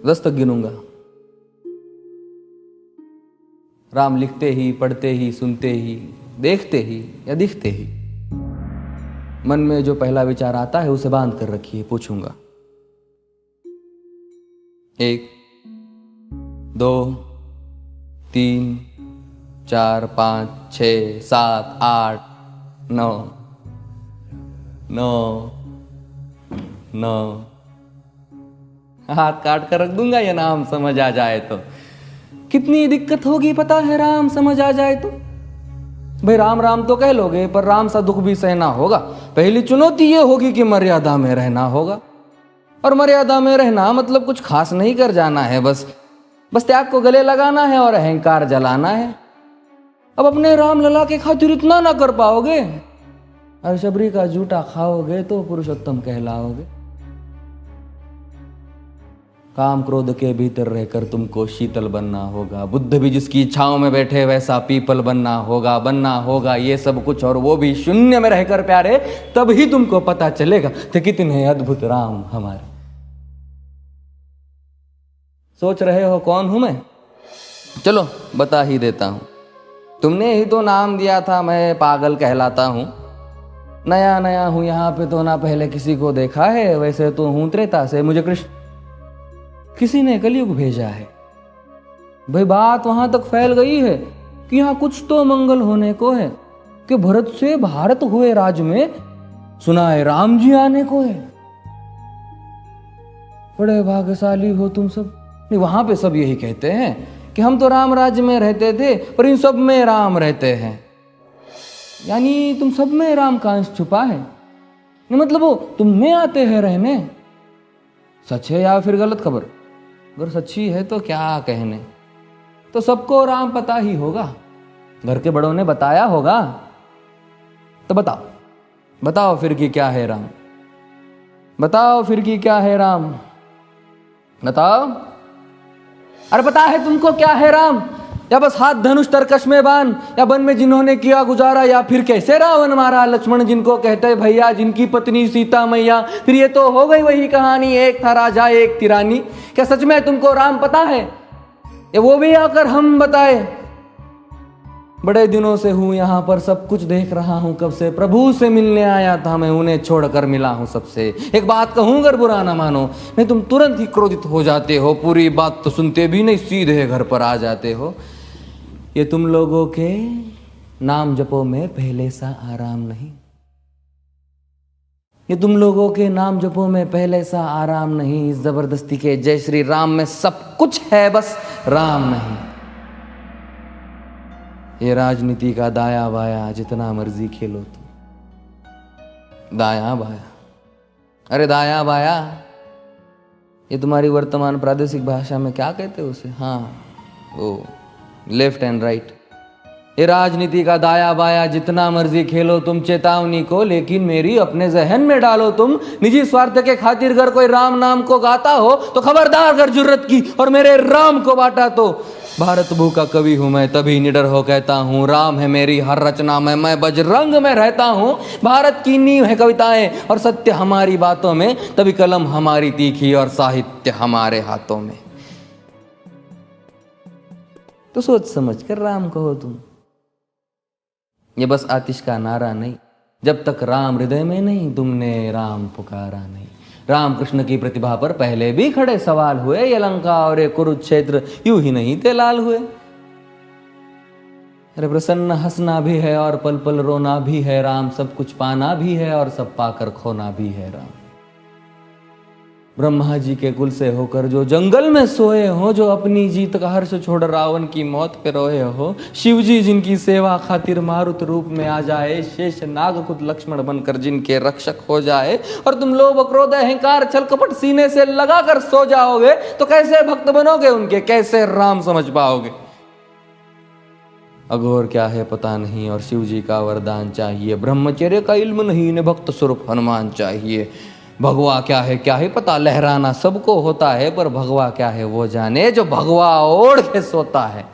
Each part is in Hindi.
10 तक गिनूंगा। राम लिखते ही, पढ़ते ही, सुनते ही, देखते ही या दिखते ही मन में जो पहला विचार आता है उसे बांध कर रखिए। पूछूंगा 1 2 3 4 5 6 7 8 9 9 9। हाथ काट कर रख दूंगा ये नाम समझ आ जाए तो। कितनी दिक्कत होगी पता है राम समझ आ जाए तो। भाई राम राम तो कह लोगे पर राम सा दुख भी सहना होगा। पहली चुनौती ये होगी कि मर्यादा में रहना होगा। और मर्यादा में रहना मतलब कुछ खास नहीं कर जाना है, बस त्याग को गले लगाना है और अहंकार जलाना है। अब अपने राम लला के खातिर इतना ना कर पाओगे और शबरी का जूठा खाओगे तो पुरुषोत्तम कहलाओगे। काम क्रोध के भीतर रहकर तुमको शीतल बनना होगा। बुद्ध भी जिसकी इच्छाओं में बैठे वैसा पीपल बनना होगा ये सब कुछ, और वो भी शून्य में रहकर प्यारे। तब ही तुमको पता चलेगा कि कितने अद्भुत राम हमारे। सोच रहे हो कौन हूं मैं? चलो बता ही देता हूं। तुमने ही तो नाम दिया था मैं पागल कहलाता हूं। नया नया हूं यहाँ पे तो ना पहले किसी को देखा है। वैसे तो हूं त्रेता से, मुझे कृष्ण किसी ने कलयुग भेजा है। भाई बात वहां तक फैल गई है कि यहाँ कुछ तो मंगल होने को है कि भरत से भारत हुए राज में सुना है राम जी आने को है। बड़े भाग्यशाली हो तुम सब। नहीं, वहां पे सब यही कहते हैं कि हम तो राम राज्य में रहते थे पर इन सब में राम रहते हैं। यानी तुम सब में राम का अंश छुपा है। नहीं मतलब वो तुम में आते हैं रहने। सच है या फिर गलत खबर? अगर सच्ची है तो क्या कहने। तो सबको राम पता ही होगा, घर के बड़ों ने बताया होगा। तो बताओ फिर कि क्या है राम। बताओ फिर कि क्या है राम। बताओ। अरे पता है तुमको क्या है राम? या बस हाथ धनुष तरकश में बांध, या वन में जिन्होंने किया गुजारा, या फिर कैसे रावण मारा लक्ष्मण जिनको कहते भैया, जिनकी पत्नी सीता मैया। फिर ये तो हो गई वही कहानी, एक था राजा एक थी रानी। क्या सच में तुमको राम पता है? ये वो भी आकर हम बताए। बड़े दिनों से हूं यहाँ पर, सब कुछ देख रहा हूं कब से। प्रभु से मिलने आया था मैं, उन्हें छोड़कर मिला हूं सबसे। एक बात कहूं अगर बुरा ना मानो, नहीं तुम तुरंत ही क्रोधित हो जाते हो। पूरी बात तो सुनते भी नहीं, सीधे घर पर आ जाते हो। ये तुम लोगों के नाम जपो में पहले सा आराम नहीं। ये तुम लोगों के नाम जपो में पहले सा आराम नहीं। इस जबरदस्ती के जय श्री राम में सब कुछ है, बस राम नहीं। ये राजनीति का दाया बाया जितना मर्जी खेलो तुम। दाया बाया, अरे दाया बाया ये तुम्हारी वर्तमान प्रादेशिक भाषा में क्या कहते हो उसे? हाँ वो लेफ्ट एंड राइट। ये राजनीति का दाया बाया जितना मर्जी खेलो तुम चेतावनी को, लेकिन मेरी अपने जहन में डालो तुम। निजी स्वार्थ के खातिर अगर कोई राम नाम को गाता हो तो खबरदार अगर जुर्रत की और मेरे राम को बांटा तो। भारत भू का कवि हूं मैं, तभी निडर हो कहता हूं राम है मेरी हर रचना में। मैं बजरंग में रहता हूं। भारत की नींव है कविताएं और सत्य हमारी बातों में, तभी कलम हमारी तीखी और साहित्य हमारे हाथों में। तो सोच समझ कर राम कहो तुम। ये बस आतिश का नारा नहीं, जब तक राम हृदय में नहीं तुमने राम पुकारा नहीं। राम कृष्ण की प्रतिभा पर पहले भी खड़े सवाल हुए। ये लंका और ये कुरुक्षेत्र यूं ही नहीं थे लाल हुए। अरे प्रसन्न हंसना भी है और पल पल रोना भी है राम। सब कुछ पाना भी है और सब पाकर खोना भी है राम। ब्रह्मा जी के कुल से होकर जो जंगल में सोए हो, जो अपनी जीत का हर्ष छोड़ रावण की मौत पे रोए हो। शिव जी जिनकी सेवा खातिर मारुत रूप में आ जाए। शेष नाग खुद लक्ष्मण बनकर जिनके रक्षक हो जाए। और तुम लोभ क्रोध अहंकार छल कपट सीने से लगा कर सो जाओगे तो कैसे भक्त बनोगे उनके, कैसे राम समझ पाओगे? अघोर क्या है पता नहीं और शिव जी का वरदान चाहिए। ब्रह्मचर्य का इल्म नहीं, इन्हें भक्त स्वरूप हनुमान चाहिए। भगवा क्या है पता, लहराना सबको होता है पर भगवा क्या है वो जाने जो भगवा ओढ़ के सोता है।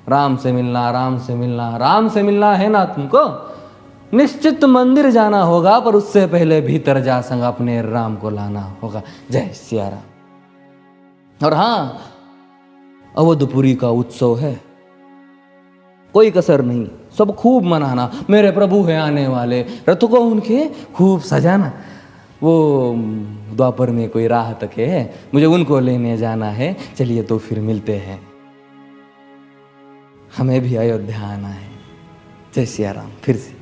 राम से मिलना, राम से मिलना, राम से मिलना है ना तुमको? निश्चित मंदिर जाना होगा पर उससे पहले भीतर जा संग अपने राम को लाना होगा। जय सिया राम। और हाँ, अवधपुरी का उत्सव है, कोई कसर नहीं, सब खूब मनाना। मेरे प्रभु है आने वाले, रथ को उनके खूब सजाना। वो द्वापर में कोई राह तक है, मुझे उनको लेने जाना है। चलिए तो फिर मिलते हैं, हमें भी अयोध्या आना है। जय सिया राम। फिर से